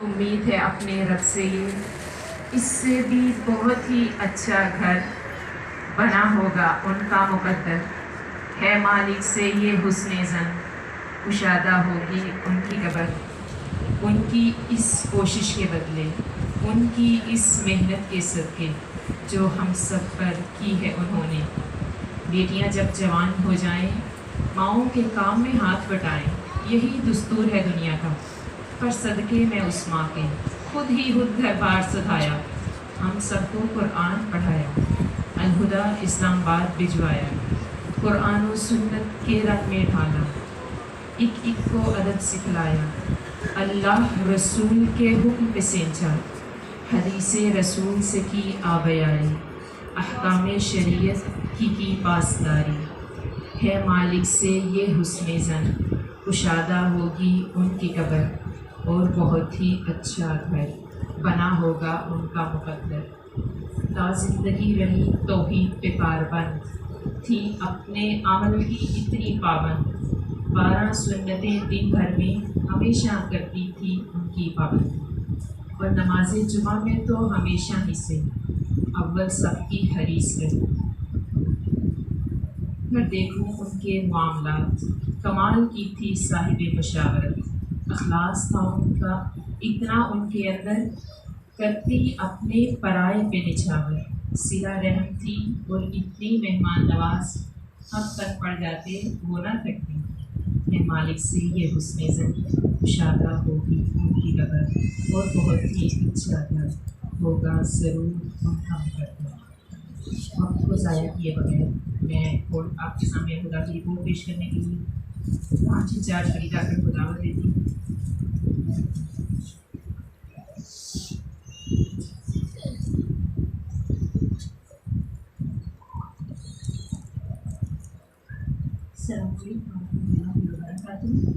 उम्मीद है अपने रब से ये इससे भी बहुत ही अच्छा घर बना होगा उनका मुकद्दर है। मालिक से ये हुस्ने ज़न कुशादा होगी उनकी कब्र। उनकी इस कोशिश के बदले, उनकी इस मेहनत के सदके जो हम सब पर की है उन्होंने। बेटियां जब जवान हो जाएं, माओं के काम में हाथ बटाएं, यही दस्तूर है दुनिया का। पर सदके में उस माँ के खुद घर बार सधाया, हम सबको कुरान पढ़ाया, अलहुदा इस्लामाबाद भिजवाया, कुरान और सुन्नत के रंग में ढाला, एक को अदब सिखलाया, अल्लाह रसूल के हुक्म पे सेंचा, हदीसे रसूल से की आबयारी, अहकाम शरीयत की पासदारी है। मालिक से ये हुस्ने ज़न कुशादा होगी उनकी कब्र, और बहुत ही अच्छा घर बना होगा उनका मुकद्दर। ता ज़िंदगी रही तौहीद पे पारबंद थी, अपने अमल की इतनी पाबंद, 12 सुन्नतें दिन भर में हमेशा करती थी उनकी पाबंदी। और नमाज जुमा में तो हमेशा ही से अव्वल सबकी हरीस रही। मैं देखूं उनके मामलात, कमाल की थी साहिब मशावरत, अखलास था उनका इतना उनके अंदर, करती अपने पराए पे निछावर, सिला रहम थी और इतनी मेहमान नवाज, हम तक पड़ जाते वो ना थकती है। मालिक से ये हुस्ने ज़न कुशादा होगी उनकी कब्र, और बहुत ही अच्छा घर होगा ज़रूर उनका मुकद्दर। वक्त को ज़ाया किए बगैर मैं और आपके सामने खुदा की रिपोर्ट पेश करने के लिए 5 4 खरीदा कर खुदावत देती हूँ।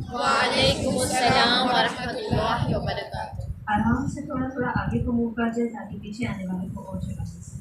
वालेकुम अस्सलाम वरहमतुल्लाहि वबरकातुहू। आराम से थोड़ा थोड़ा आगे को मूव कर जाए ताकि पीछे आने वाले को और जगह मिल सके।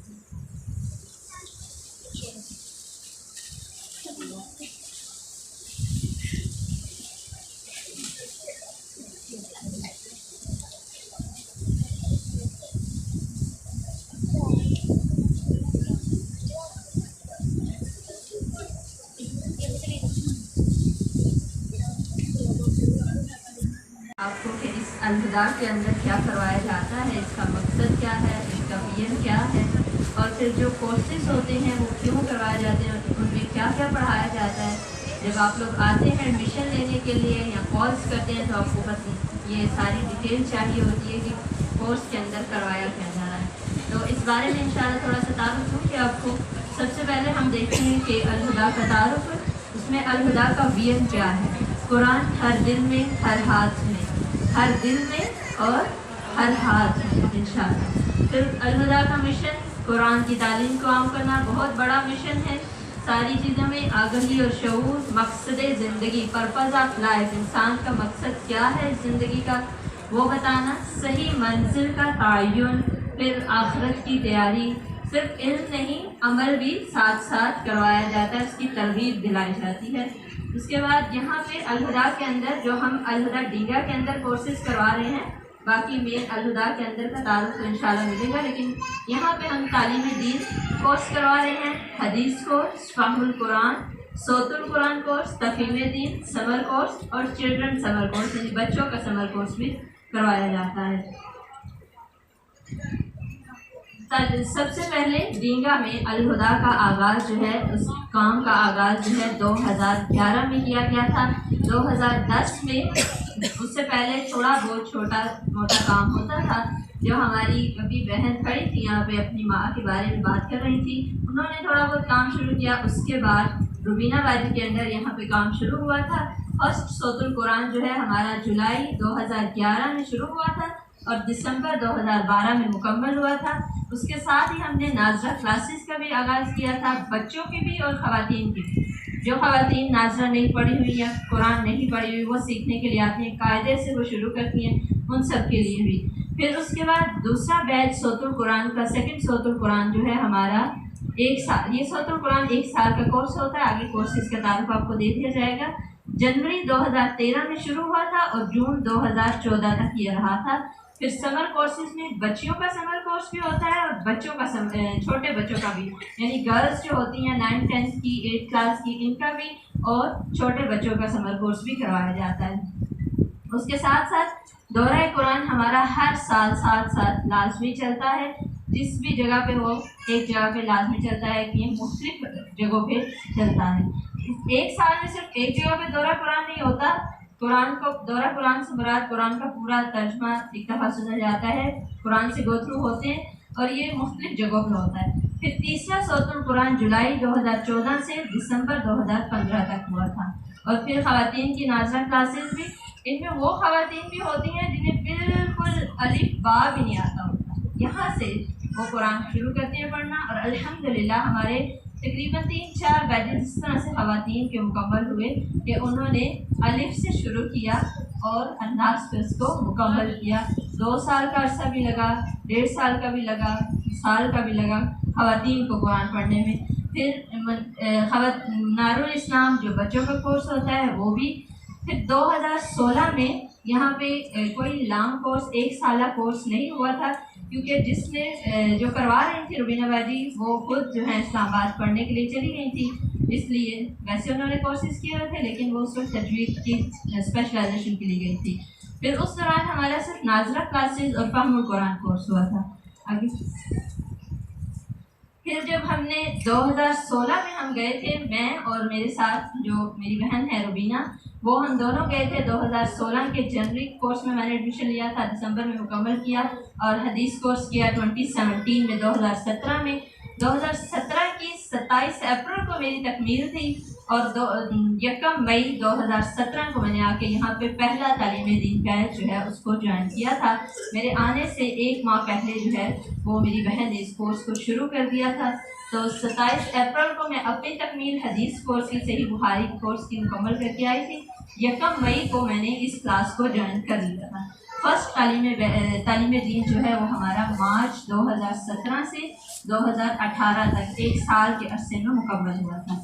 आपको कि इस अलहुदा के अंदर क्या करवाया जाता है, इसका मकसद क्या है, इसका विजन क्या है, और फिर जो कोर्सेज होते हैं वो क्यों करवाए जाते हैं, उनमें क्या क्या पढ़ाया जाता है। जब आप लोग आते हैं एडमिशन लेने के लिए या कॉल्स करते हैं तो आपको बस ये सारी डिटेल चाहिए होती है कि कोर्स के अंदर करवाया क्या जा रहा है। तो इस बारे में इंशाल्लाह थोड़ा सा तारुफ दूँ कि आपको सबसे पहले हम देखते हैं कि अलहुदा का तारुफ, उसमें अलहुदा का विजन क्या है। कुरान हर दिल में, हर हाथ में, हर दिल में और हर हाथ में इंशाअल्लाह। फिर अलहुदा का मिशन कुरान की तालीम को आम करना बहुत बड़ा मिशन है। सारी चीज़ों में आगही और शऊर, मकसद ज़िंदगी, पर्पज़ ऑफ लाइफ, इंसान का मकसद क्या है ज़िंदगी का वो बताना, सही मंजिल का तयन, फिर आखिरत की तैयारी। सिर्फ इल्म नहीं, अमल भी साथ साथ करवाया जाता है, उसकी तरगीब दिलाई जाती है। उसके बाद यहाँ पे अलहुदा के अंदर जो हम अलहुदा डीगा के अंदर कोर्सेज करवा रहे हैं, बाकी मेन अलहुदा के अंदर का तारुफ तो इंशाल्लाह मिलेगा, लेकिन यहाँ पे हम तालीम दीन कोर्स करवा रहे हैं, हदीस कोर्स, फाहुल कुरान, सौतुल कुरान कोर्स, तफहीम दीन, समर कोर्स और चिल्ड्रन समर कोर्स, यानी बच्चों का समर कोर्स भी करवाया जाता है। सबसे पहले डींगा में अलहुदा का आगाज़ जो है, उस काम का आगाज़ जो है 2011 में किया गया था। 2010 में, उससे पहले थोड़ा बहुत छोटा मोटा काम होता था। जो हमारी अभी बहन खड़ी थी यहाँ पे, अपनी माँ के बारे में बात कर रही थी, उन्होंने थोड़ा बहुत काम शुरू किया। उसके बाद रुबीना वादी के अंदर यहाँ पे काम शुरू हुआ था। फर्स्ट सौतुल कुरान जो है हमारा जुलाई 2011 में शुरू हुआ था और दिसंबर 2012 में मुकम्मल हुआ था। उसके साथ ही हमने नाजरा क्लासेस का भी आगाज़ किया था, बच्चों की भी और ख़वातीन की भी। जो ख़वातीन नाजरा नहीं पढ़ी हुई या कुरान नहीं पढ़ी हुई, वो सीखने के लिए आती हैं, कायदे से वो शुरू करती हैं, उन सब के लिए भी। फिर उसके बाद दूसरा बैच सौतुल कुरान का, सेकंड सौतुल कुरान जो है हमारा 1 साल, ये सौतुल कुरान 1 साल का कोर्स होता है। आगे कोर्सेज का तारुफ आपको दे दिया जाएगा। जनवरी 2013 में शुरू हुआ था और जून 2014 तक ये रहा था। फिर समर कोर्सेज में बच्चियों का समर कोर्स भी होता है और बच्चों का छोटे बच्चों का भी, यानी गर्ल्स जो होती हैं 9th 10th की 8th क्लास की, इनका भी और छोटे बच्चों का समर कोर्स भी करवाया जाता है। उसके साथ साथ दौरा कुरान हमारा हर साल साथ लाजमी चलता है, जिस भी जगह पे हो एक जगह पे लाजमी चलता है कि मुख्तलिफ जगहों पे चलता है। एक साल में सिर्फ एक जगह पे दौरा कुरान नहीं होता, कुरान को दौरा कुरान से मुराद कुरान का पूरा तर्जमा एक दफ़ा सुना जाता है, कुरान से गो थ्रू होते हैं और ये मुख्तलिफ जगहों पर होता है। फिर तीसरा सूरतुल कुरान जुलाई 2014 से दिसंबर 2015 तक हुआ था। और फिर ख़वातीन की नाज़रा क्लासेस भी, इनमें वो ख़वातीन भी होती हैं जिन्हें बिल्कुल अलिफ बा भी नहीं आता होता, यहाँ से वो कुरान शुरू करती हैं पढ़ना। और अल्हम्दुलिल्लाह हमारे तकरीबन 3-4 बैचेस इस तरह से ख़वातीन के मुकम्मल हुए कि उन्होंने अलिफ से शुरू किया और अंदाज पे उसको मुकम्मल किया। 2 साल का अरसा भी लगा, 1.5 साल का भी लगा, साल का भी लगा ख़वातीन को कुरान पढ़ने में। फिर नारुल इस्लाम जो बच्चों का कोर्स होता है वो भी। फिर 2016 में यहाँ पे कोई लॉन्ग कोर्स 1 साल कोर्स नहीं हुआ था, क्योंकि जिसने जो करवा रही थी रुबीना बाजी वो खुद जो है इस्लामाबाद पढ़ने के लिए चली गई थी, इसलिए वैसे उन्होंने कोर्सेज किए हुए थे लेकिन वो उस वक्त तजवीज़ की स्पेशलाइजेशन के लिए गई थी। फिर उस दौरान हमारा सिर्फ नाज़रा क्लासेस और फ़हमुल कुरान कोर्स हुआ था। आगे फिर जब हमने 2016 में हम गए थे, मैं और मेरे साथ जो मेरी बहन है रुबीना, वो हम दोनों गए थे 2016 के जनवरी कोर्स में मैंने एडमिशन लिया था, दिसंबर में मुकम्मल किया और हदीस कोर्स किया 2017 में। 2017 में 2017 की 27 अप्रैल को मेरी तकमील थी और 1 मई 2017 को मैंने आके यहाँ पे पहला तालीम दीन बैच जो है उसको ज्वाइन किया था। मेरे आने से 1 माह पहले जो है वो मेरी बहन ने इस कोर्स को शुरू कर दिया था। तो 27 अप्रैल को मैं अपनी तकमील हदीस कोर्स की सही बुखारी कोर्स की मुकम्मल करके आई थी। 1 मई को मैंने इस क्लास को ज्वाइन कर लिया था। फर्स्ट तालीम दीन जो है वो हमारा मार्च 2017 से 2018 तक 1 साल के अरसे में मुकम्मल हुआ था।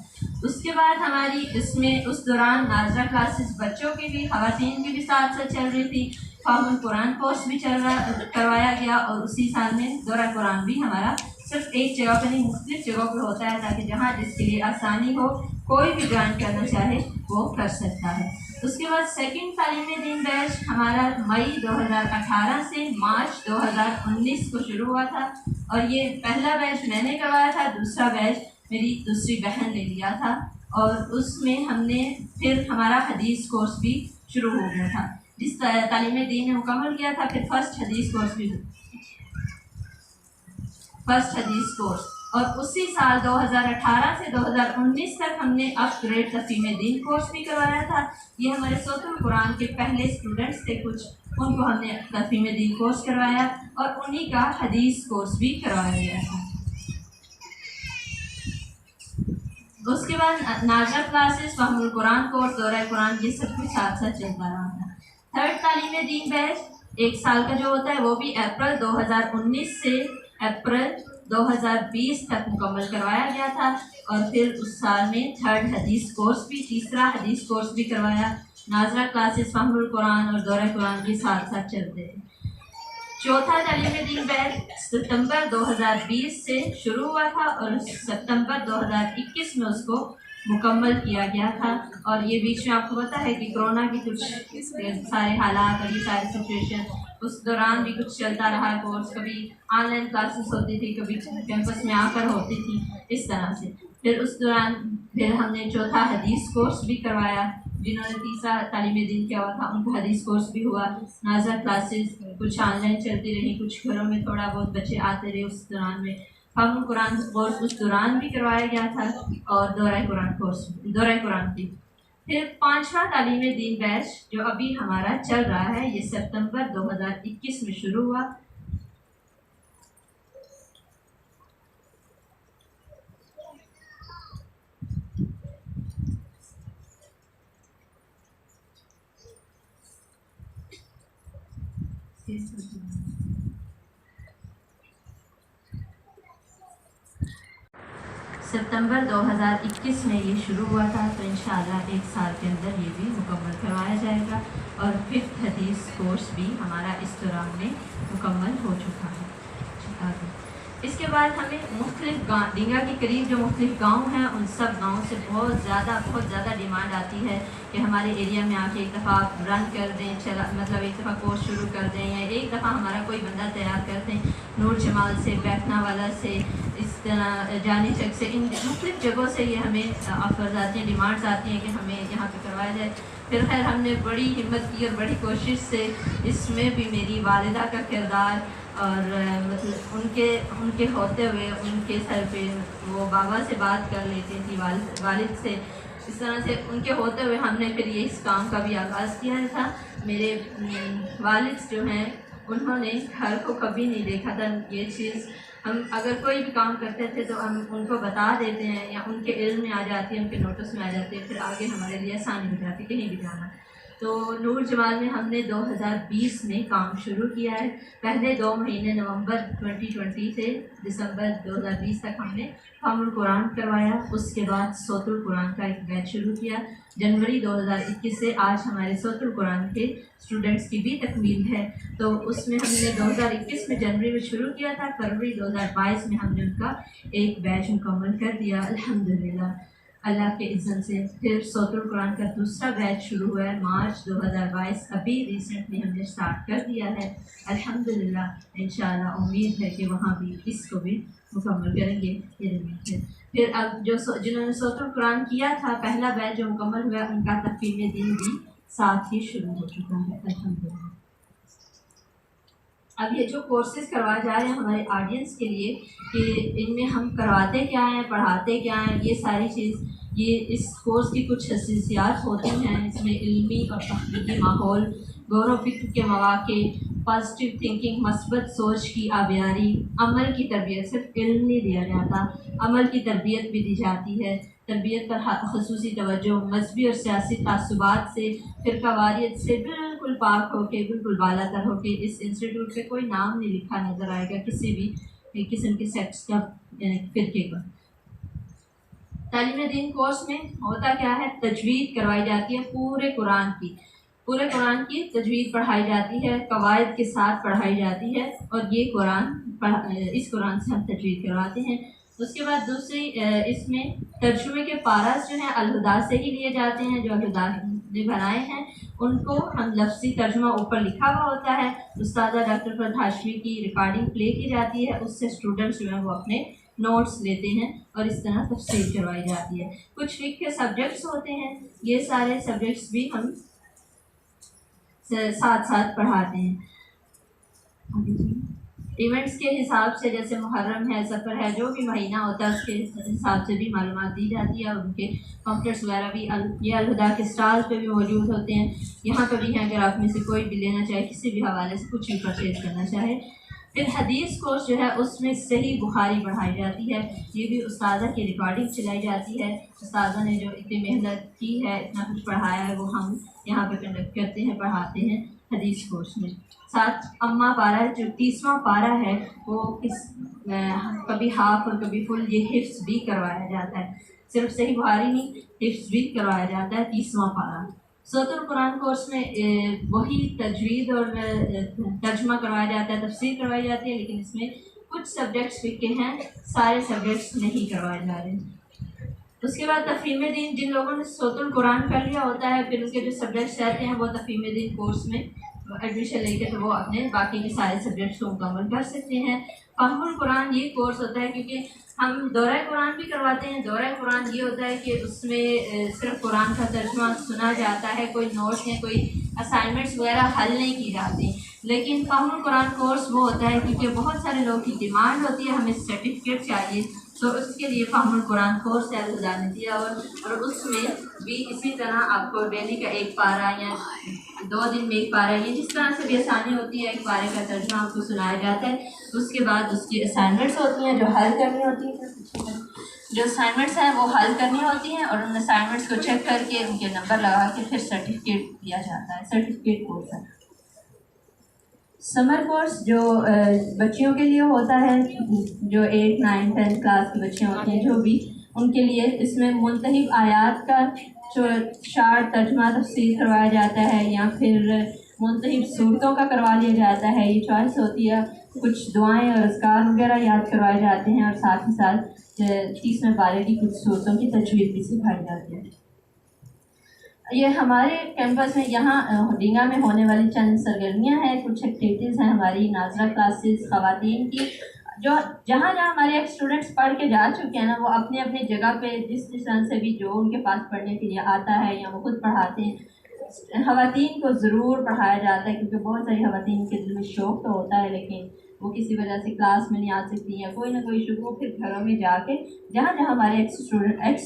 उसके बाद हमारी इसमें उस दौरान नाज़रा क्लासेस बच्चों की भी ख़वातीन की भी साथ साथ चल रही थी, फ़हमुल कुरान कोर्स भी करवाया गया और उसी साल में दौरा कुरान भी हमारा सिर्फ एक जगह पर नहीं मुख्तलिफ जगहों पर होता है, ताकि जहाँ जिसके लिए आसानी हो कोई भी ज्वाइन करना चाहे वो कर सकता है। उसके बाद सेकंड तालीम दीन बैच हमारा मई 2018 से मार्च 2019 को शुरू हुआ था और ये पहला बैच मैंने करवाया था, दूसरा बैच मेरी दूसरी बहन ने लिया था और उसमें हमने फिर हमारा हदीस कोर्स भी शुरू हो गया था। जिस तालीम दीन ने मुकम्मल किया था फिर फर्स्ट हदीस कोर्स और उसी साल 2018 से 2019 तक हमने अपग्रेड तफहीम दीन कोर्स भी करवाया था। ये हमारे सूरतुल कुरान के पहले स्टूडेंट्स थे कुछ, उनको हमने तफहीम दीन कोर्स करवाया और उन्हीं का हदीस कोर्स भी करवाया गया था। उसके बाद नाज़रा क्लासेस, फ़हमुल कुरान कोर्स, दौरा कुरान, ये सब कुछ साथ साथ चलता रहा था। थर्ड तालीम दीन बैच 1 साल का जो होता है वो भी अप्रैल 2019 से अप्रैल 2020 तक मुकम्मल करवाया गया था और फिर उस साल में थर्ड हदीस कोर्स भी, तीसरा हदीस कोर्स भी करवाया। नाज़रा क्लासेस, फ़हमुल कुरान और दौरा कुरान भी साथ साथ चलते हैं। चौथा तालीम दीन बैच सितंबर 2020 से शुरू हुआ था और सितंबर 2021 में उसको मुकम्मल किया गया था। और ये बीच में आपको पता है कि कोरोना की कुछ सारे हालात और ये सारी सिचुएशन, उस दौरान भी कुछ चलता रहा कोर्स, कभी ऑनलाइन क्लासेस होती थी, कभी कैंपस में आकर होती थी, इस तरह से। फिर उस दौरान फिर हमने चौथा हदीस कोर्स भी करवाया। जिन्होंने तीसरा तालीम दीन किया हुआ था उनको हदीस कोर्स भी हुआ। नाज़रा क्लासेस कुछ ऑनलाइन चलती रही, कुछ घरों में थोड़ा बहुत बच्चे आते रहे। उस दौरान में फ़हमुल कुरान कोर्स उस दौरान भी करवाया गया था और दौरा कुरान भी। फिर पांचवा तालीम दीन बैच जो अभी हमारा चल रहा है, ये सितंबर 2021 में शुरू हुआ। सितंबर 2021 में ये शुरू हुआ था, तो इंशाअल्लाह 1 साल के अंदर ये भी मुकम्मल करवाया जाएगा। और 5th हदीस कोर्स भी हमारा इस दौरान में मुकम्मल हो चुका है। इसके बाद हमें मुख्तलिफ गाँव, डींगा के करीब जो मुख्तलिफ गाँव हैं, उन सब गाँव से बहुत ज़्यादा डिमांड आती है कि हमारे एरिया में आके एक दफ़ा आप रन कर दें, मतलब एक दफ़ा कोर्स शुरू कर दें, या एक दफ़ा हमारा कोई बंदा तैयार कर दें, नूर जमाल से, बैठना वाला से, इस तरह जानी चक से, इन मुख्तलिफ जगहों से ये हमें ऑफर्स आती हैं, डिमांड्स आती हैं कि हमें यहाँ पे करवाया जाए। फिर खैर हमने बड़ी हिम्मत की और बड़ी कोशिश से, इसमें भी मेरी वालिदा का किरदार, और मतलब उनके होते हुए उनके सर पे वो बाबा से बात कर लेती थी, वालिद से, इस तरह से उनके होते हुए हमने फिर ये इस काम का भी आगाज़ किया था। मेरे वालिद जो हैं उन्होंने घर को कभी नहीं देखा था। ये चीज़ हम अगर कोई भी काम करते थे तो हम उनको बता देते हैं, या उनके इल्म में आ जाती है, उनके नोटिस में आ जाती है, फिर आगे हमारे लिए आसानी हो जाती कहीं भी जाना। तो नूर जमाल में हमने 2020 में काम शुरू किया है। पहले 2 महीने नवंबर 2020 से दिसंबर 2020 तक हमने फामुल कुरान करवाया। उसके बाद सोतुल कुरान का एक बैच शुरू किया। जनवरी 2021 से आज हमारे सोतुल कुरान के स्टूडेंट्स की भी तकमील है। तो उसमें हमने 2021 में जनवरी में शुरू किया था, फरवरी 2022 में हमने उनका एक बैच मुकम्मल कर दिया अल्हम्दुलिल्लाह अल्लाह के इज़्ज़त से। फिर सोतुल कुरान का दूसरा बैच शुरू हुआ है मार्च 2022, अभी रिसेंटली हमने स्टार्ट कर दिया है अल्हम्दुलिल्लाह। इंशाअल्लाह उम्मीद है कि वहाँ भी इसको भी मुकम्मल करेंगे, ये उम्मीद है। फिर अब जिन्होंने सोतुल कुरान किया था, पहला बैच जो मुकम्मल हुआ, उनका तफ़हीम दिन भी साथ ही शुरू हो चुका है अल्हम्दुलिल्लाह। अब ये जो कोर्सेज़ करवाए जा रहे हैं हमारे ऑडियंस के लिए कि इनमें हम करवाते क्या हैं, पढ़ाते क्या हैं, ये सारी चीज़, ये इस कोर्स की कुछ खसूसियात होती हैं। इसमें इल्मी और तहक़ीक़ी माहौल, गौर व फ़िक्र के मौक़े, पॉजिटिव थिंकिंग, मस्बत सोच की आबियारी, अमल की तरबियत, सिर्फ इल्म नहीं दिया जाता, अमल की तरबियत भी दी जाती है। तरबियत पर ख़ुसूसी तवज्जो, मजहबी और सियासी तासुबात से, फ़िरक़ावारियत से बिल्कुल पाक होके, बिल्कुल बालातर होके। इस इंस्टीट्यूट पे कोई नाम नहीं लिखा नज़र आएगा किसी भी किस्म के सेक्ट्स का, फ़िरके का। तालीम दीन कोर्स में होता क्या है, तजवीद करवाई जाती है पूरे कुरान की तजवीद पढ़ाई जाती है, कवायद के साथ पढ़ाई जाती है, और ये इस कुरान से हम तजवीद करवाते हैं। उसके बाद दूसरी, इसमें तर्जुमे के पारास जो हैं अल-हुदा से ही लिए जाते हैं, जो अल-हुदा ने बनाए हैं उनको हम लफ्ज़ी तर्जुमा ऊपर लिखा हुआ होता है, उस्तादा डॉक्टर फरद हाशमी की रिकॉर्डिंग प्ले की जाती है, उससे स्टूडेंट्स जो हैं वो अपने नोट्स लेते हैं और इस तरह तफसीर करवाई जाती है। कुछ फिक्र के सब्जेक्ट्स होते हैं, ये सारे सब्जेक्ट्स भी हम साथ साथ पढ़ाते हैं। इवेंट्स के हिसाब से, जैसे मुहर्रम है, सफ़र है, जो भी महीना होता है उसके हिसाब से भी मालूमात दी जाती है, और उनके पम्पलेट्स वगैरह भी ये अल-हुदा के स्टॉल्स पे भी मौजूद होते हैं। यहाँ पर भी हैं, अगर आप में से कोई भी लेना चाहे, किसी भी हवाले से कुछ भी परचेज़ करना चाहे। फिर हदीस कोर्स जो है उसमें सही बुखारी पढ़ाई जाती है, ये भी उस्तादा की रिकॉर्डिंग चलाई जाती है। उस्तादा ने जो इतनी मेहनत की है, इतना कुछ पढ़ाया है, वो हम यहाँ पे कंडक्ट करते हैं, पढ़ाते हैं हदीस कोर्स में। साथ अम्मा पारा, जो 30वां पारा है, वो कभी हाफ और कभी फुल, ये हिफ्ज़ भी करवाया जाता है। सिर्फ सही बुखारी नहीं, हिफ्ज़ भी करवाया जाता है 30वां पारा। सोतुल कुरान कोर्स में वही तजवीद और तर्जुमा करवाया जाता है, तफसीर करवाई जाती है, लेकिन इसमें कुछ सब्जेक्ट्स फिक्के हैं, सारे सब्जेक्ट्स नहीं करवाए जा रहे। उसके बाद तफ़हीम दीन, जिन लोगों ने सोतुल कुरान कर लिया होता है, फिर उनके जो सब्जेक्ट्स रहते हैं वो तफ़हीम दीन कोर्स में एडमिशन लेके तो वो अपने बाकी के सारे सब्जेक्ट्स को मुकम्मल कर सकते हैं। फ़हमुल कुरान ये कोर्स होता है, क्योंकि हम दौरा कुरान भी करवाते हैं। दौरा कुरान ये होता है कि उसमें सिर्फ कुरान का तर्जुमा सुना जाता है, कोई नोट्स या कोई असाइनमेंट्स वगैरह हल नहीं की जाती। लेकिन फ़हमुल कुरान कोर्स वो होता है क्योंकि बहुत सारे लोगों की डिमांड होती है, हमें सर्टिफिकेट चाहिए, तो उसके लिए फ़हमुल कुरान कोर्स अल-हुदा ने दिया। और उसमें भी इसी तरह आपको डेली का एक पारा या 2 दिन में एक पारा, ये जिस तरह से भी आसानी होती है, एक पारे का तर्जुमा आपको सुनाया जाता है। उसके बाद उसकी असाइनमेंट्स होती हैं जो हल करनी होती हैं, जो असाइनमेंट्स हैं वो हल करनी होती हैं, और उन असाइनमेंट्स को चेक करके उनके नंबर लगा के फिर सर्टिफिकेट दिया जाता है। सर्टिफिकेट कोर्स है। समर कोर्स जो बच्चियों के लिए होता है, जो 8, 9, 10 क्लास की बच्चियाँ होती हैं, जो भी उनके लिए इसमें मुंतहिब आयात का जो शार तर्जमा तफसीर करवाया जाता है या फिर मुंतहिब सूरतों का करवा लिया जाता है, ये चॉइस होती है। कुछ दुआएं और अज़कार वगैरह याद करवाए जाते हैं और साथ ही साथ 30वें पारे की कुछ सूरतों की तजवीज़ भी सिखाई जाती है। ये हमारे कैंपस में यहाँ डींगा में होने वाली चंद सरगर्मियाँ हैं, कुछ एक्टिविटीज़ हैं हमारी नाजरा क्लासेस ख़वातीन की, जो जहाँ जहाँ हमारे एक स्टूडेंट्स पढ़ के जा चुके हैं ना, वो अपने अपने जगह पे जिस तरह से भी जो उनके पास पढ़ने के लिए आता है या वो खुद पढ़ाते हैं। ख़वातीन को ज़रूर पढ़ाया जाता है क्योंकि बहुत सारी ख़वातीन के दिल में शौक़ तो होता है लेकिन वो किसी वजह से क्लास में नहीं आ सकती या कोई ना कोई इशू, वो फिर घरों में जाके जहाँ जहाँ हमारे एक्स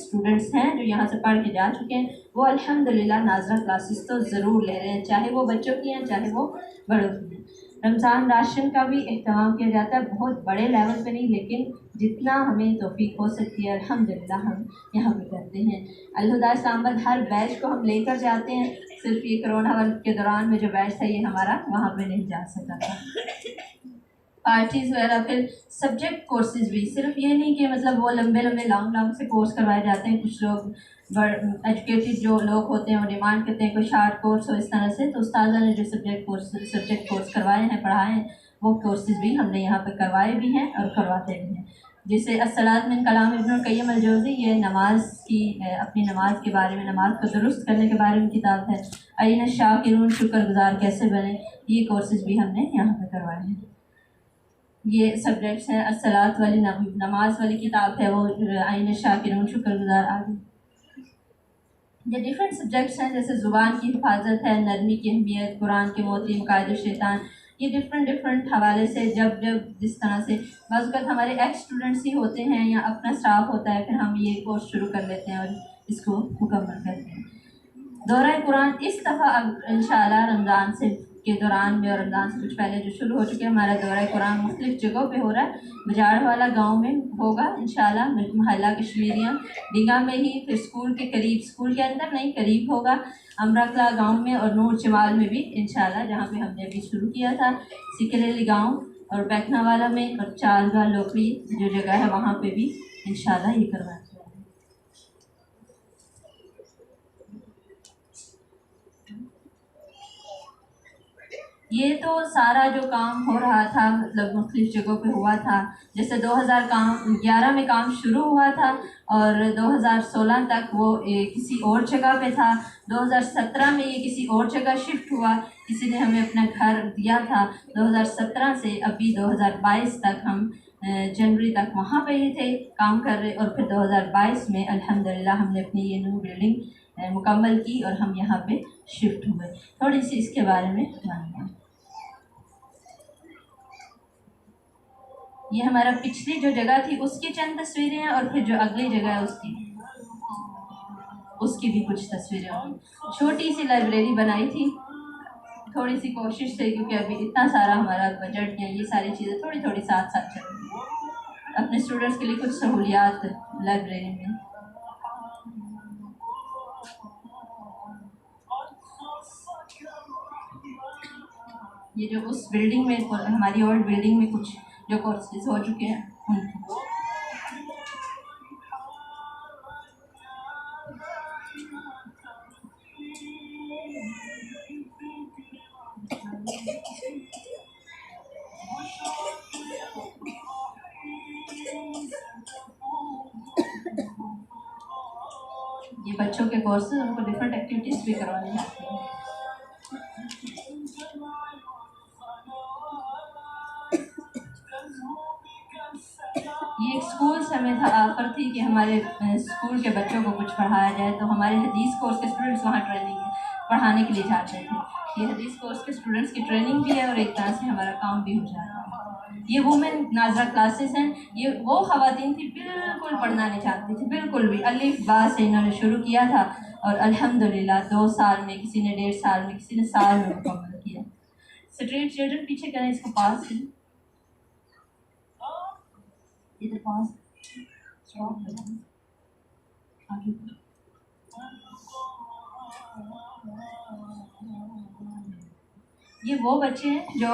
स्टूडेंट्स हैं जो यहाँ से पढ़ के जा चुके हैं, वो अल्हम्दुलिल्लाह नाजरा क्लासेस तो ज़रूर ले रहे हैं, चाहे वो बच्चों की हैं चाहे वो बड़ों की हैं। रमज़ान राशन का भी एहतमाम किया जाता है, बहुत बड़े लेवल पे नहीं लेकिन जितना हमें तौफीक हो सकती है अल्हम्दुलिल्लाह हम यहाँ पे करते हैं। अल-हुदा इस्लामाबाद हर बैच को हम लेकर जाते हैं, सिर्फ ये कोरोना के दौरान में जो बैच था ये हमारा वहाँ पे नहीं जा सका था। पार्टीज़ वगैरह, फिर सब्जेक्ट कोर्सेज भी, सिर्फ ये नहीं कि मतलब वो लंबे लॉन्ग से कोर्स करवाए जाते हैं। कुछ लोग एजुकेटेड जो लोग होते हैं वो डिमांड करते हैं कोई शार्ट कोर्स हो इस तरह से, तो उस्तादा ने जो सब्जेक्ट कोर्स करवाए हैं, पढ़ाए हैं, वो कोर्सेज भी हमने यहाँ पर करवाए भी हैं और करवाते भी हैं। जैसे अस्सलात मिन कलाम इब्नुल क़य्यिम अल-जौज़ी, ये नमाज की अपनी नमाज के बारे में, नमाज को दुरुस्त करने के बारे में किताब है। अय्युन शाकिरून, शुक्रगुज़ार कैसे बने, ये कोर्सेज भी हमने यहाँ पर करवाए हैं। ये सब्जेक्ट्स हैं, अस्सलात वाली नमाज वाली किताब है वो, अय्युन शाकिरून, शुक्रगुज़ार आगे। ये डिफरेंट सब्जेक्ट्स हैं जैसे ज़ुबान की हिफाजत है, नरमी की अहमियत, कुरान के मोती, मकायद शैतान, ये डिफरेंट हवाले से जब जिस तरह से बाज़ हमारे एक्स स्टूडेंट्स ही होते हैं या अपना स्टाफ होता है, फिर हम ये कोर्स शुरू कर लेते हैं और इसको मुकम्मल करते हैं। दौरा कुरान इस दफ़ा अब इंशाअल्लाह रमज़ान से के दौरान में और रमज़ान से कुछ पहले जो शुरू हो चुके हैं, हमारा दौरा कुरान मुख्तलिफ़ जगहों पे हो रहा है। बजाड़वाला गांव में होगा इंशाअल्लाह, महल्ला कश्मीरिया डींगा में ही, फिर स्कूल के करीब, स्कूल के अंदर नहीं करीब होगा, अमराकला गांव में और नूर चमाल में भी इंशाअल्लाह, जहाँ पे हमने अभी शुरू किया था। सिकरेली गाँव और बैकनावाला में और चालगा लोकड़ी जो जगह है वहाँ पर भी इंशाअल्लाह ये करवाएंगे। ये तो सारा जो काम हो रहा था मतलब मुख्तलिफ़ जगहों पे हुआ था। जैसे 2011 में काम शुरू हुआ था और 2016 तक वो किसी और जगह पे था। 2017 में ये किसी और जगह शिफ्ट हुआ, किसी ने हमें अपना घर दिया था। 2017 से अभी 2022 तक हम जनवरी तक वहाँ पे ही थे काम कर रहे, और फिर 2022 में अल्हम्दुलिल्लाह हमने अपनी ये न्यू बिल्डिंग मुकम्मल की और हम यहाँ पे शिफ्ट हुए। थोड़ी सी इसके बारे में जानिए। ये हमारा पिछली जो जगह थी उसकी चंद तस्वीरें हैं और फिर जो अगली जगह है उसकी भी कुछ तस्वीरें होंगी। छोटी सी लाइब्रेरी बनाई थी, थोड़ी सी कोशिश थी क्योंकि अभी इतना सारा हमारा बजट या ये सारी चीज़ें थोड़ी थोड़ी साथ साथ चल रही है। अपने स्टूडेंट्स के लिए कुछ सहूलियात लाइब्रेरी में। ये जो उस बिल्डिंग में, हमारी ओल्ड बिल्डिंग में कुछ जो कोर्सेज हो चुके हैं उनके। ये बच्चों के कोर्सेज, उनको डिफरेंट एक्टिविटीज़ भी करवाने जाते हैं। ये एक स्कूल से हमें ऑफर थी कि हमारे स्कूल के बच्चों को कुछ पढ़ाया जाए, तो हमारे हदीस कोर्स के स्टूडेंट्स वहाँ ट्रेनिंग पढ़ाने के लिए जाते थे। ये हदीस कोर्स के स्टूडेंट्स की ट्रेनिंग भी है और एक तरह से हमारा काम भी हो जाता है। ये वुमेन नाजरा क्लासेस हैं। ये वो ख़वातीन थी बिल्कुल पढ़ना नहीं चाहती थी, बिल्कुल भी। अलिफ बा से इन्होंने शुरू किया था और अल्हम्दुलिल्लाह 2 साल में, किसी ने 1.5 साल में, किसी ने साल में मुकम्मल किया। स्ट्रीट चिल्ड्रन पीछे करें इसको, पास है इधर पास आगे। ये वो बच्चे हैं जो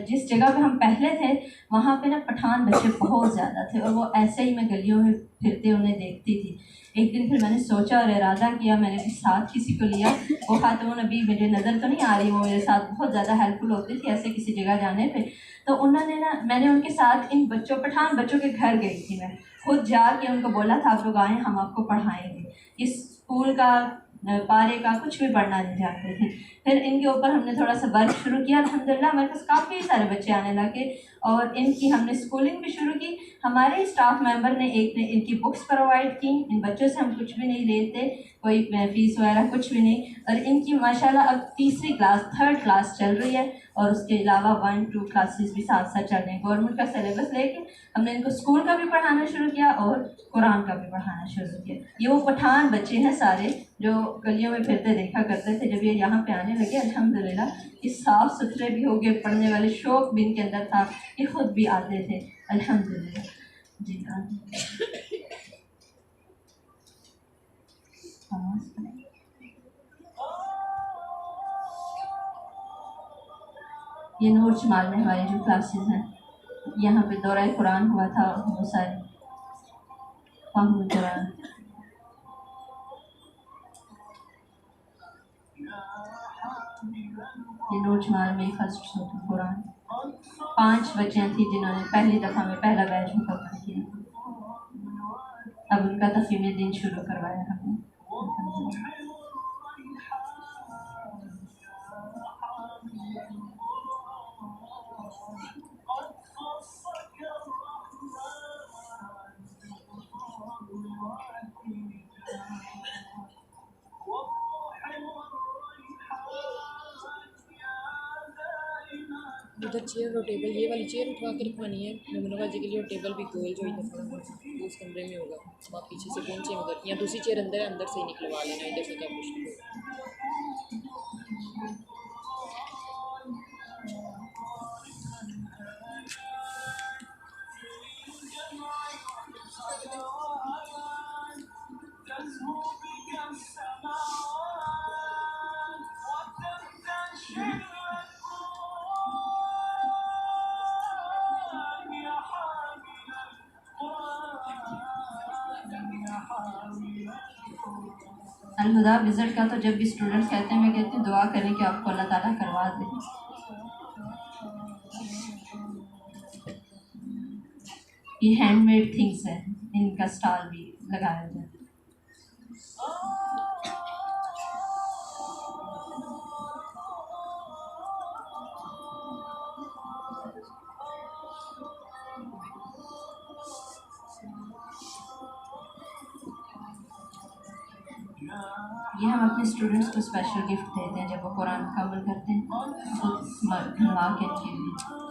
जिस जगह पे हम पहले थे वहाँ पे ना पठान बच्चे बहुत ज़्यादा थे, और वो ऐसे ही मैं गलियों में फिरते उन्हें देखती थी। एक दिन फिर मैंने सोचा और इरादा किया, मैंने भी साथ किसी को लिया। वो खातून अभी मुझे नज़र तो नहीं आ रही, वो मेरे साथ बहुत ज़्यादा हेल्पफुल होती थी ऐसे किसी जगह जाने पे। तो उन्होंने ना, मैंने उनके साथ इन बच्चों, पठान बच्चों के घर गई थी, मैं खुद जाके उनको बोला था आप लोग आएँ, हम आपको पढ़ाएँगे। इस स्कूल का पारे का कुछ भी पढ़ना नहीं चाहते थे। फिर इनके ऊपर हमने थोड़ा सा वर्क शुरू किया। अल्हम्दुलिल्लाह हमारे पास काफ़ी सारे बच्चे आने लगे और इनकी हमने स्कूलिंग भी शुरू की। हमारे स्टाफ मेंबर ने एक ने इनकी बुक्स प्रोवाइड की। इन बच्चों से हम कुछ भी नहीं लेते, कोई फीस वगैरह कुछ भी नहीं। और इनकी माशाल्लाह अब तीसरी क्लास, थर्ड क्लास चल रही है, और उसके अलावा 1-2 क्लासेस भी साथ साथ चल रहे हैं। गवर्नमेंट का सिलेबस लेके हमने इनको स्कूल का भी पढ़ाना शुरू किया और कुरान का भी पढ़ाना शुरू किया। ये वो पठान बच्चे हैं सारे जो गलियों में फिरते देखा करते थे। जब ये यहाँ पे आने लगे अल्हम्दुलिल्लाह ये साफ़ सुथरे भी हो गए, पढ़ने वाले शौक़ भी इनके अंदर था, ये खुद भी आते थे अल्हम्दुलिल्लाह। जी हाँ, ये नूर जमाल में हमारी जो क्लासेस हैं, यहाँ पे दौरा कुरान हुआ था, वो सारे फाहमुल कुरान। ये नूर जमाल में फर्स्ट कुरान 5 बच्चियाँ थी जिन्होंने पहली दफ़ा में पहला बैच मुकम्मल किया। अब उनका तफहीम दिन शुरू करवाया हमने। उधर चेयर और टेबल, ये वाली चेयर उठा के रखवानी है मेमनवा जी के लिए, और टेबल भी गोल जो इधर वो उस कमरे में होगा। आप पीछे से पहुँचे उधर, या दूसरी चेयर अंदर है, अंदर से ही निकलवा लेना, इधर से क्या मुश्किल है। अलहुदा विज़िट का तो जब भी स्टूडेंट्स कहते हैं, मैं कहती हूँ दुआ करें कि आपको अल्लाह ताला करवा दे। ये हैंडमेड थिंग्स है, इनका स्टॉल भी लगाया जाए। ये हम अपने स्टूडेंट्स को स्पेशल गिफ्ट देते हैं जब वो कुरान मुकम्मल करते हैं, खुद बनवा के इनके लिए।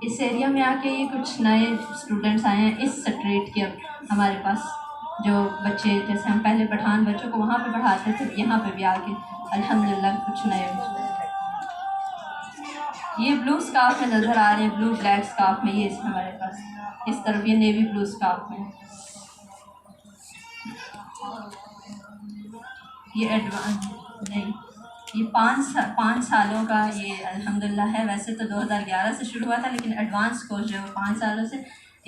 इस एरिया में आके ये कुछ नए स्टूडेंट्स आए हैं इस स्ट्रीट के। हमारे पास जो बच्चे, जैसे हम पहले पठान बच्चों को वहाँ पे पढ़ाते थे, यहाँ पे भी आके अल्हम्दुलिल्लाह कुछ नए। ये ब्लू स्कार्फ में नज़र आ रहे हैं, ब्लू ब्लैक स्कार्फ में, ये हमारे पास इस तरफ ये नेवी ब्लू स्कार्फ में। ये एडवांस नहीं, ये 5 सालों का ये अल्हम्दुलिल्लाह है। वैसे तो 2011 से शुरू हुआ था, लेकिन एडवांस कोर्स जो है 5 सालों से।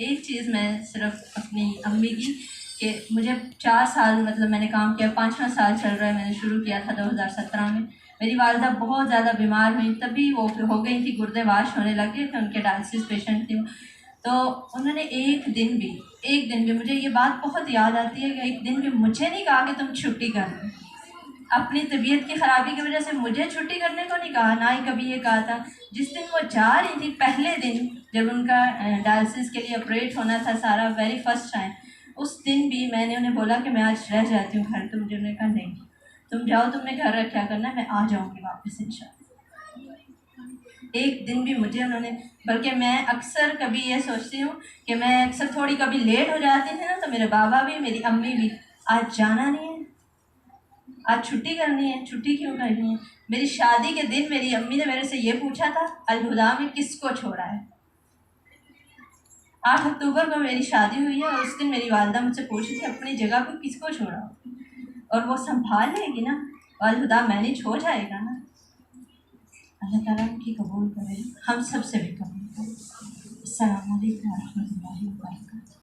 एक चीज़ मैं सिर्फ अपनी अम्मी की, कि मुझे 4 साल मतलब मैंने काम किया, 5वां साल चल रहा है। मैंने शुरू किया था 2017 में। मेरी वालिदा बहुत ज़्यादा बीमार हुई, तभी वो हो गई थी, गुर्दे वाश होने लगे थे, उनके डायलिसिस पेशेंट थे। तो उन्होंने एक दिन भी मुझे ये बात बहुत याद आती है कि एक दिन भी मुझे नहीं कहा कि तुम छुट्टी कर लो। अपनी तबीयत की ख़राबी की वजह से मुझे छुट्टी करने को नहीं कहा, ना ही कभी ये कहा था। जिस दिन वो जा रही थी, पहले दिन जब उनका डायलिसिस के लिए ऑपरेट होना था सारा, वेरी फर्स्ट टाइम, उस दिन भी मैंने उन्हें बोला कि मैं आज रह जाती हूँ घर। तो मुझे उन्होंने कहा नहीं, तुम जाओ, तुमने घर रखा करना, मैं आ जाऊँगी वापस इंशाल्लाह। एक दिन भी मुझे उन्होंने, बल्कि मैं अक्सर कभी ये सोचती हूँ कि मैं अक्सर थोड़ी कभी लेट हो जाती थी ना, तो मेरे बाबा भी मेरी अम्मी भी, आज जाना नहीं है, आज छुट्टी करनी है, छुट्टी क्यों करनी है। मेरी शादी के दिन मेरी अम्मी ने मेरे से ये पूछा था, अल-हुदा में किसको छोड़ा है। 8 अक्टूबर को मेरी शादी हुई है और उस दिन मेरी वालदा मुझसे पूछी थी अपनी जगह को किसको छोड़ा, और वो संभाल लेगी ना, अल-हुदा मैनेज हो जाएगा ना। अल्लाह ताला उनकी कबूल करे, हम सब से भी कबूल करे। अस्सलामु अलैकुम व रहमतुल्लाहि व बरकातहू।